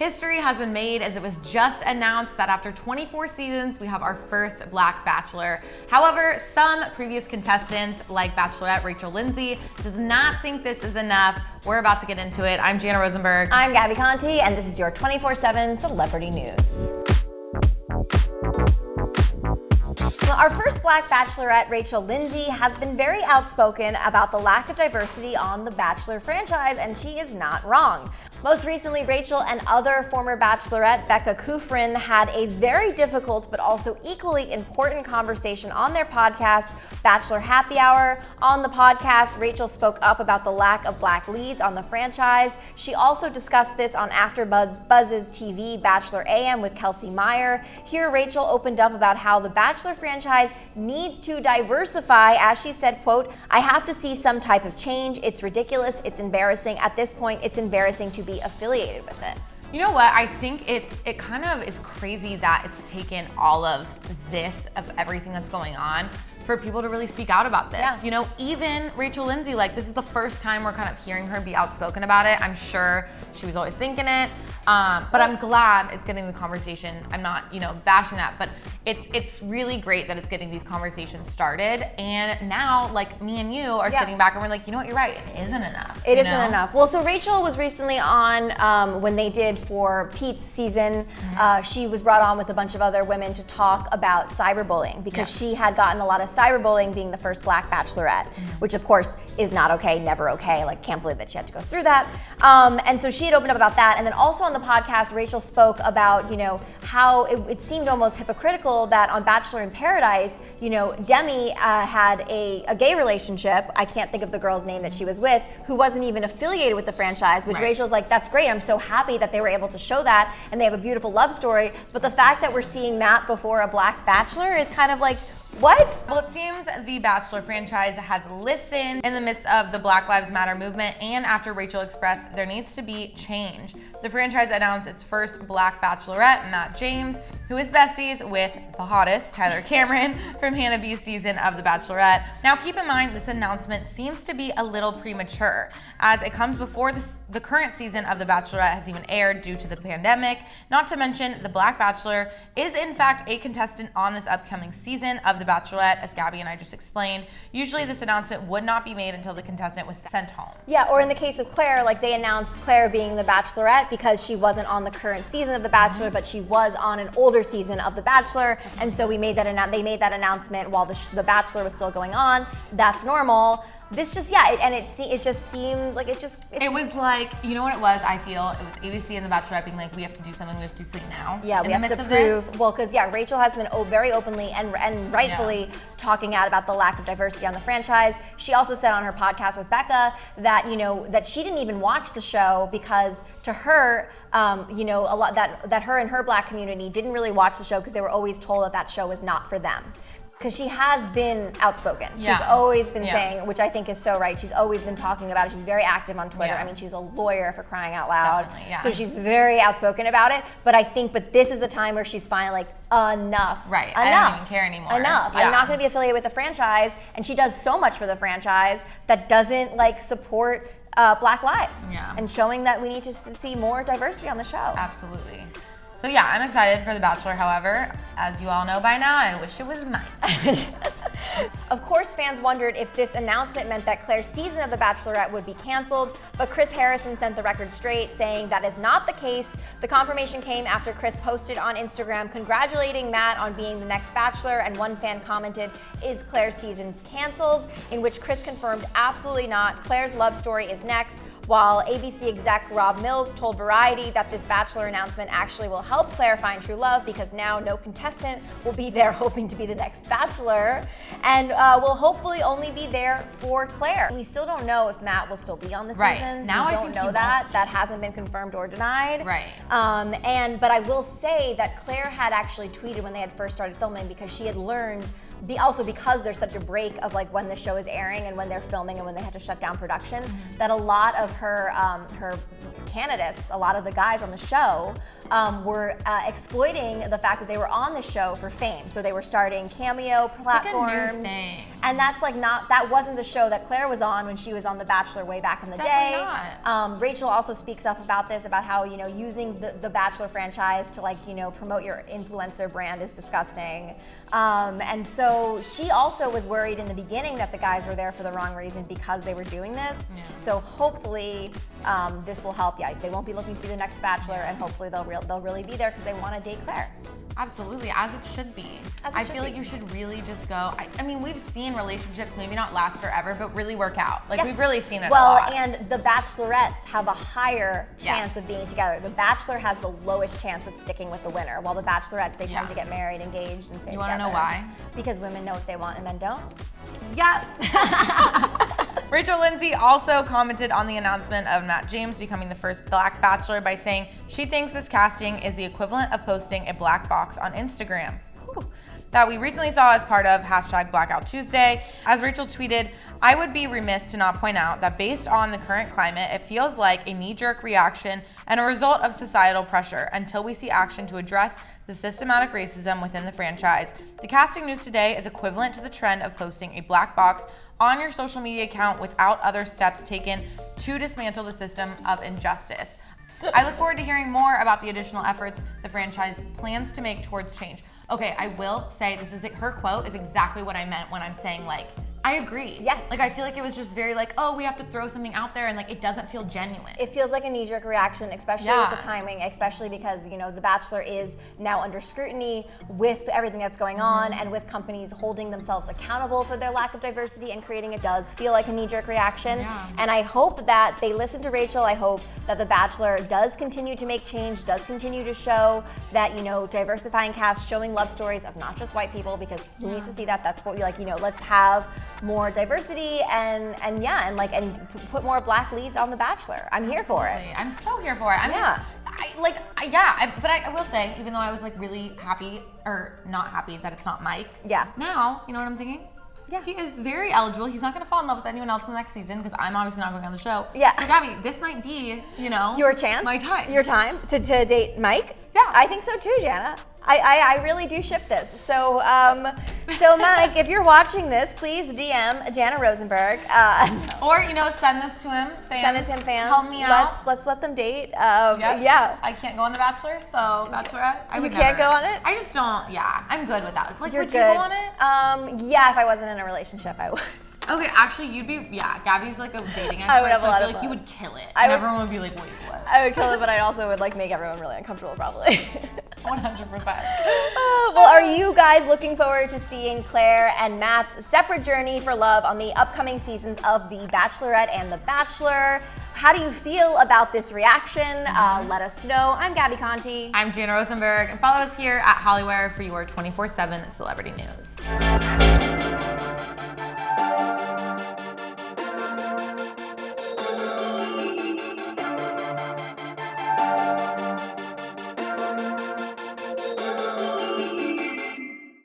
History has been made as it was just announced that after 24 seasons, we have our first Black Bachelor. However, some previous contestants, like Bachelorette Rachel Lindsey, does not think this is enough. We're about to get into it. I'm Gianna Rosenberg. I'm Gabby Conti, and this is your 24/7 celebrity news. Well, our first Black Bachelorette, Rachel Lindsey, has been very outspoken about the lack of diversity on the Bachelor franchise, and she is not wrong. Most recently, Rachel and other former Bachelorette, Becca Kufrin, had a very difficult but also equally important conversation on their podcast, Bachelor Happy Hour. On the podcast, Rachel spoke up about the lack of Black leads on the franchise. She also discussed this on AfterBuzz's TV Bachelor AM with Kelsey Meyer. Here, Rachel opened up about how the Bachelor franchise needs to diversify. As she said, quote, "I have to see some type of change. It's ridiculous. It's embarrassing. At this point, it's embarrassing to be affiliated with it." You know what? I think it kind of is crazy that it's taken all of this, of everything that's going on, for people to really speak out about this. Yeah. You know, even Rachel Lindsey, like, this is the first time we're kind of hearing her be outspoken about it. I'm sure she was always thinking it, but I'm glad it's getting the conversation. I'm not, bashing that, but it's really great that it's getting these conversations started. And now, like, me and you are sitting back and we're like, you know what, you're right, it isn't enough. It isn't enough. Well, so Rachel was recently on, when they did for Pete's season, she was brought on with a bunch of other women to talk about cyberbullying, because she had gotten a lot of cyberbullying being the first Black Bachelorette, which of course is not okay, never okay. Like, can't believe that she had to go through that. And so she had opened up about that. And then also on the podcast, Rachel spoke about, how it seemed almost hypocritical that on Bachelor in Paradise, Demi had a gay relationship. I can't think of the girl's name that she was with, who wasn't even affiliated with the franchise, which Rachel's like, that's great. I'm so happy that they were able to show that, and they have a beautiful love story. But the fact that we're seeing that before a Black Bachelor is kind of like, what? Well, it seems the Bachelor franchise has listened in the midst of the Black Lives Matter movement, and after Rachel expressed there needs to be change. The franchise announced its first Black Bachelorette, Matt James, who is besties with the hottest, Tyler Cameron, from Hannah B's season of The Bachelorette. Now, keep in mind, this announcement seems to be a little premature, as it comes before the current season of The Bachelorette has even aired due to the pandemic. Not to mention, the Black Bachelor is in fact a contestant on this upcoming season of The Bachelorette, as Gabby and I just explained. Usually this announcement would not be made until the contestant was sent home. Yeah, or in the case of Claire, like, they announced Claire being the Bachelorette because she wasn't on the current season of The Bachelor, but she was on an older season of The Bachelor, and so they made that announcement while the Bachelor was still going on. That's normal. This just, it just seems like it was like, you know what it was, I feel? It was ABC and The Bachelorette being like, we have to do something, we have to do something now. Yeah, we have to prove, well, because Rachel has been very openly and rightfully talking out about the lack of diversity on the franchise. She also said on her podcast with Becca that, that she didn't even watch the show because to her, a lot that her and her Black community didn't really watch the show because they were always told that show was not for them. Because she has been outspoken. She's always been saying, which I think is so right. She's always been talking about it. She's very active on Twitter. I mean, she's a lawyer, for crying out loud. So she's very outspoken about it. But this is the time where she's finally like, enough. Right. Enough. I don't even care anymore. Enough. I'm not going to be affiliated with the franchise. And she does so much for the franchise that doesn't support Black lives. Yeah. And showing that we need to see more diversity on the show. Absolutely. So I'm excited for The Bachelor. However, as you all know by now, I wish it was mine. Of course, fans wondered if this announcement meant that Claire's season of The Bachelorette would be canceled, but Chris Harrison sent the record straight, saying that is not the case. The confirmation came after Chris posted on Instagram congratulating Matt on being the next Bachelor, and one fan commented, "Is Claire's seasons canceled?" In which Chris confirmed absolutely not. Claire's love story is next, while ABC exec Rob Mills told Variety that this Bachelor announcement actually will help Claire find true love, because now no contestant will be there hoping to be the next Bachelor, and will hopefully only be there for Claire. We still don't know if Matt will still be on the season. Now we I don't think know that. That hasn't been confirmed or denied. Right. But I will say that Claire had actually tweeted when they had first started filming, because she had learned, also because there's such a break of when the show is airing and when they're filming and when they had to shut down production, that a lot of her candidates, a lot of the guys on the show, were exploiting the fact that they were on the show for fame. So they were starting Cameo platforms. It's like a new thing. And that's like that wasn't the show that Claire was on when she was on The Bachelor way back in the Definitely day. not. Rachel also speaks up about this, about how, using the Bachelor franchise to promote your influencer brand is disgusting. And so she also was worried in the beginning that the guys were there for the wrong reason because they were doing this. Yeah. So hopefully this will help. Yeah, they won't be looking through the next Bachelor, and hopefully they'll really be there because they want to date Claire. Absolutely, as it should be. I feel like you should really just go. I mean, we've seen relationships maybe not last forever, but really work out. Like, we've really seen it a lot. Well, and the Bachelorettes have a higher chance of being together. The Bachelor has the lowest chance of sticking with the winner, while the Bachelorettes, they tend to get married, engaged, and stay together. You want to know why? Because women know what they want and men don't? Yeah. Rachel Lindsey also commented on the announcement of Matt James becoming the first Black Bachelor by saying she thinks this casting is the equivalent of posting a black box on Instagram. Whew. That we recently saw as part of #Blackout Tuesday. As Rachel tweeted, I would be remiss to not point out that based on the current climate, it feels like a knee-jerk reaction and a result of societal pressure until we see action to address the systematic racism within the franchise. The casting news today is equivalent to the trend of posting a black box on your social media account without other steps taken to dismantle the system of injustice. I look forward to hearing more about the additional efforts the franchise plans to make towards change. Okay, I will say her quote is exactly what I meant when I'm saying I agree. Yes. I feel like it was just very we have to throw something out there and it doesn't feel genuine. It feels like a knee-jerk reaction, especially with the timing, especially because, The Bachelor is now under scrutiny with everything that's going on and with companies holding themselves accountable for their lack of diversity and creating it does feel like a knee-jerk reaction. Yeah. And I hope that they listen to Rachel. I hope that The Bachelor does continue to make change, does continue to show that, diversifying cast, showing love stories of not just white people, because he needs to see that. That's what we let's have more diversity and put more black leads on The Bachelor. I'm here for it. I'm so here for it. But I will say, even though I was really happy or not happy that it's not Mike. Yeah. Now, you know what I'm thinking? Yeah. He is very eligible. He's not going to fall in love with anyone else in the next season because I'm obviously not going on the show. Yeah. So Gabby, this might be, your chance. My time. Your time to date Mike. Yeah. I think so too, Jana. I really do ship this. So Mike, if you're watching this, please DM Jana Rosenberg. Or send this to him. Fans. Send it to him, fans. Help me out. Let's let them date. Yeah. I can't go on The Bachelor, so Bachelorette. You can't go on it? I just don't. Yeah, I'm good with that. Would you go on it? Yeah, if I wasn't in a relationship, I would. Okay, actually, you'd be, Gabby's a dating expert, I would have so a lot I feel of like you fun. would kill it. And everyone would be like, wait, what? I would kill it, but I also would make everyone really uncomfortable, probably. 100%. Well, are you guys looking forward to seeing Claire and Matt's separate journey for love on the upcoming seasons of The Bachelorette and The Bachelor? How do you feel about this reaction? Let us know. I'm Gabby Conti. I'm Jana Rosenberg, and follow us here at Hollywire for your 24/7 celebrity news.